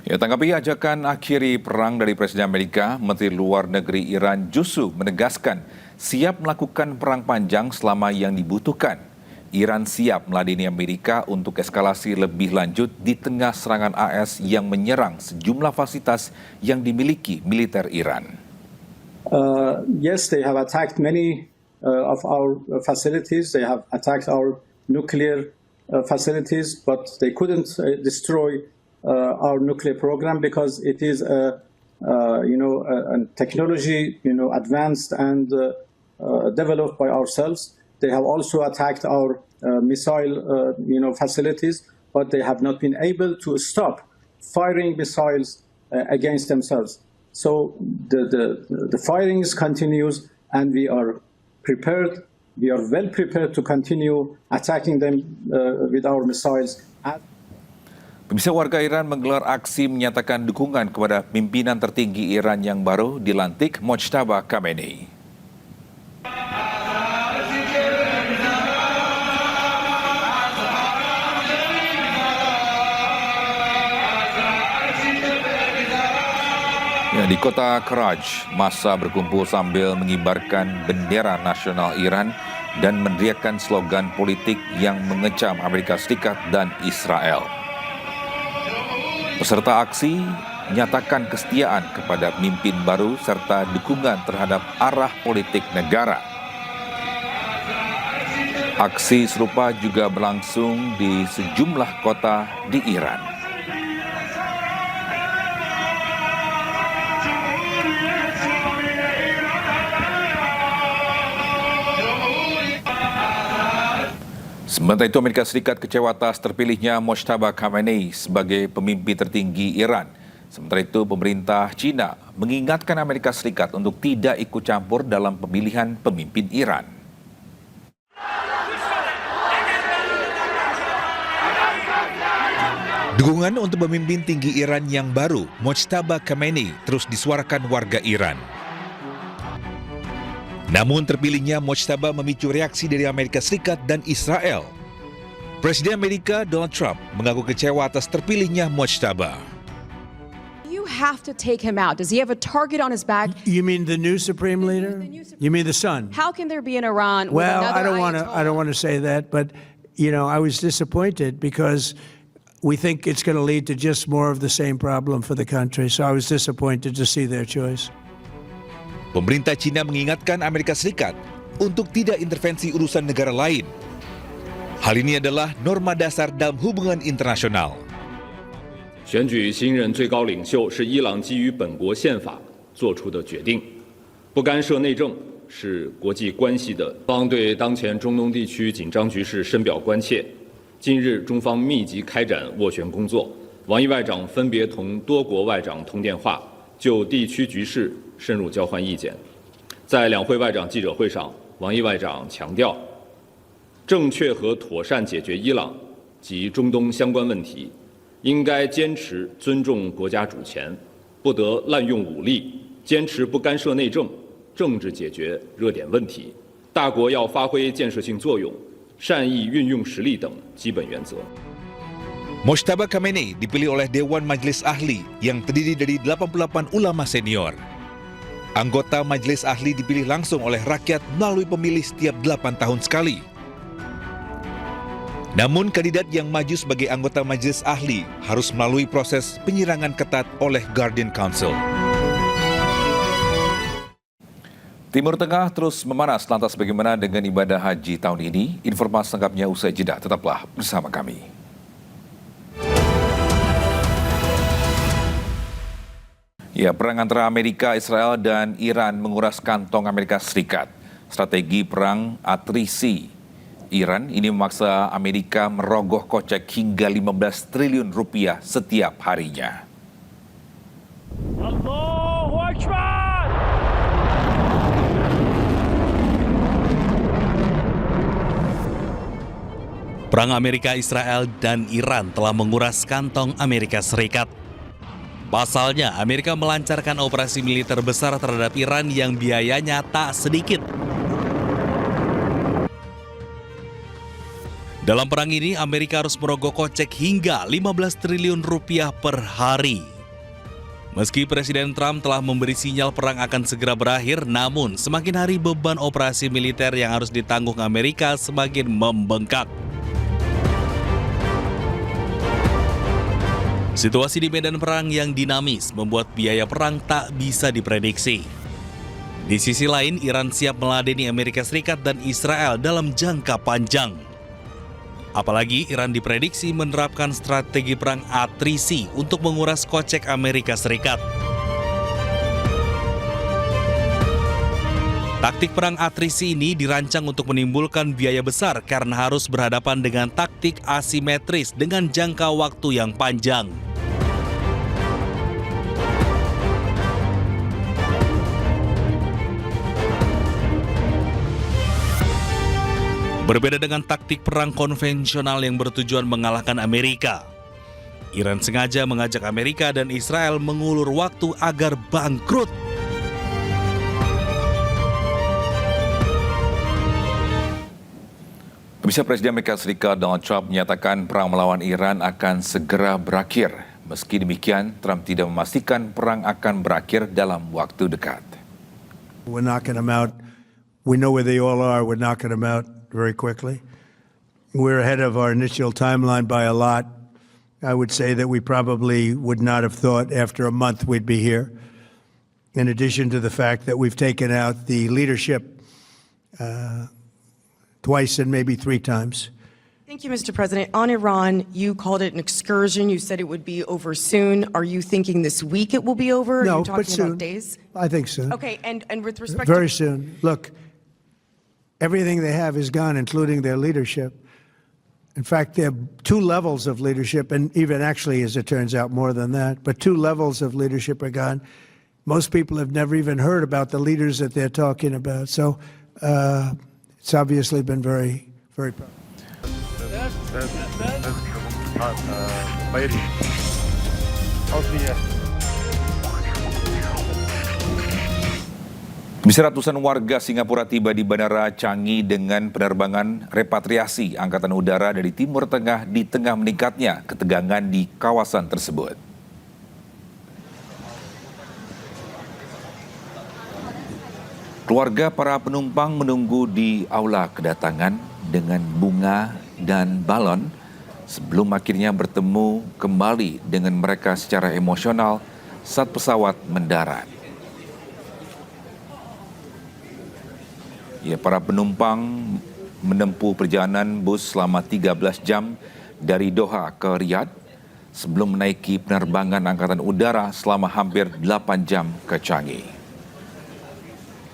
Ya, tanggapi ajakan akhiri perang dari Presiden Amerika, Menteri Luar Negeri Iran justru menegaskan siap melakukan perang panjang selama yang dibutuhkan. Iran siap meladeni Amerika untuk eskalasi lebih lanjut di tengah serangan AS yang menyerang sejumlah fasilitas yang dimiliki militer Iran. Yes, they have attacked many of our facilities. They have attacked our nuclear facilities, but they couldn't destroy our nuclear program because it is a technology advanced and developed by ourselves. They have also attacked our missile facilities, but they have not been able to stop firing missiles against themselves. So the firings continues, and we are prepared. We are well prepared to continue attacking them with our missiles. Pemirsa, warga Iran menggelar aksi menyatakan dukungan kepada pimpinan tertinggi Iran yang baru dilantik, Mojtaba Khamenei. Ya, di kota Karaj, massa berkumpul sambil mengibarkan bendera nasional Iran dan meneriakkan slogan politik yang mengecam Amerika Serikat dan Israel. Peserta aksi menyatakan kesetiaan kepada pemimpin baru serta dukungan terhadap arah politik negara. Aksi serupa juga berlangsung di sejumlah kota di Iran. Sementara itu, Amerika Serikat kecewa atas terpilihnya Mojtaba Khamenei sebagai pemimpin tertinggi Iran. Sementara itu, pemerintah Cina mengingatkan Amerika Serikat untuk tidak ikut campur dalam pemilihan pemimpin Iran. Dukungan untuk pemimpin tinggi Iran yang baru, Mojtaba Khamenei, terus disuarakan warga Iran. Namun terpilihnya Mojtaba memicu reaksi dari Amerika Serikat dan Israel. Presiden Amerika Donald Trump mengaku kecewa atas terpilihnya Mojtaba. You have to take him out. Does he have a target on his back? You mean the new supreme leader? You mean the son? How can there be an Iran with Well, another I don't want to say that, but I was disappointed because we think it's going to lead to just more of the same problem for the country. So I was disappointed to see their choice. Pemerintah Cina mengingatkan Amerika Serikat untuk tidak intervensi urusan negara lain. Hal ini adalah norma dasar dalam hubungan internasional. 选举新任最高领袖是伊朗基于本国宪法做出的决定，不干涉内政是国际关系的。方对当前中东地区紧张局势深表关切。近日，中方密集开展斡旋工作，王毅外长分别同多国外长通电话，就地区局势深入交换意见。在两会外长记者会上，王毅外长强调，正确和妥善解决伊朗及中东相关问题，应该坚持尊重国家主权，不得滥用武力，坚持不干涉内政，政治解决热点问题。大国要发挥建设性作用，善意运用实力等基本原则。 Mojtaba Khamenei dipilih oleh Dewan Majelis Ahli yang terdiri dari 88 ulama senior. Anggota Majelis Ahli dipilih langsung oleh rakyat melalui pemilih setiap 8 tahun sekali. Namun kandidat yang maju sebagai anggota Majelis Ahli harus melalui proses penyirangan ketat oleh Guardian Council. Timur Tengah terus memanas, lantas bagaimana dengan ibadah haji tahun ini? Informasi lengkapnya usai jeda, tetaplah bersama kami. Ya, perang antara Amerika, Israel, dan Iran menguras kantong Amerika Serikat. Strategi perang atrisi Iran ini memaksa Amerika merogoh kocek hingga 15 triliun rupiah setiap harinya. Allahu Akbar! Perang Amerika, Israel, dan Iran telah menguras kantong Amerika Serikat. Pasalnya, Amerika melancarkan operasi militer besar terhadap Iran yang biayanya tak sedikit. Dalam perang ini, Amerika harus merogoh kocek hingga 15 triliun rupiah per hari. Meski Presiden Trump telah memberi sinyal perang akan segera berakhir, namun semakin hari beban operasi militer yang harus ditanggung Amerika semakin membengkak. Situasi di medan perang yang dinamis membuat biaya perang tak bisa diprediksi. Di sisi lain, Iran siap meladeni Amerika Serikat dan Israel dalam jangka panjang. Apalagi Iran diprediksi menerapkan strategi perang atrisi untuk menguras kocek Amerika Serikat. Taktik perang atrisi ini dirancang untuk menimbulkan biaya besar karena harus berhadapan dengan taktik asimetris dengan jangka waktu yang panjang. Berbeda dengan taktik perang konvensional yang bertujuan mengalahkan Amerika, Iran sengaja mengajak Amerika dan Israel mengulur waktu agar bangkrut. Pemirsa, Presiden Amerika Serikat Donald Trump menyatakan perang melawan Iran akan segera berakhir. Meski demikian, Trump tidak memastikan perang akan berakhir dalam waktu dekat. We're knocking them out. We know where they all are. We're knocking them out very quickly. We're ahead of our initial timeline by a lot. I would say that we probably would not have thought after a month we'd be here. In addition to the fact that we've taken out the leadership twice and maybe 3 times. Thank you, Mr. President. On Iran, you called it an excursion. You said it would be over soon. Are you thinking this week it will be over? No, Are you talking but soon. about days? I think soon. Okay, and with respect Very to soon. Look, everything they have is gone, including their leadership. In fact, there are 2 levels of leadership, and even actually, as it turns out, more than that. But 2 levels of leadership are gone. Most people have never even heard about the leaders that they're talking about. So it's obviously been very, very proud. Bisa ratusan warga Singapura tiba di Bandara Changi dengan penerbangan repatriasi Angkatan Udara dari Timur Tengah di tengah meningkatnya ketegangan di kawasan tersebut. Keluarga para penumpang menunggu di aula kedatangan dengan bunga dan balon sebelum akhirnya bertemu kembali dengan mereka secara emosional saat pesawat mendarat. Ya, para penumpang menempuh perjalanan bus selama 13 jam dari Doha ke Riyadh sebelum menaiki penerbangan Angkatan Udara selama hampir 8 jam ke Changi.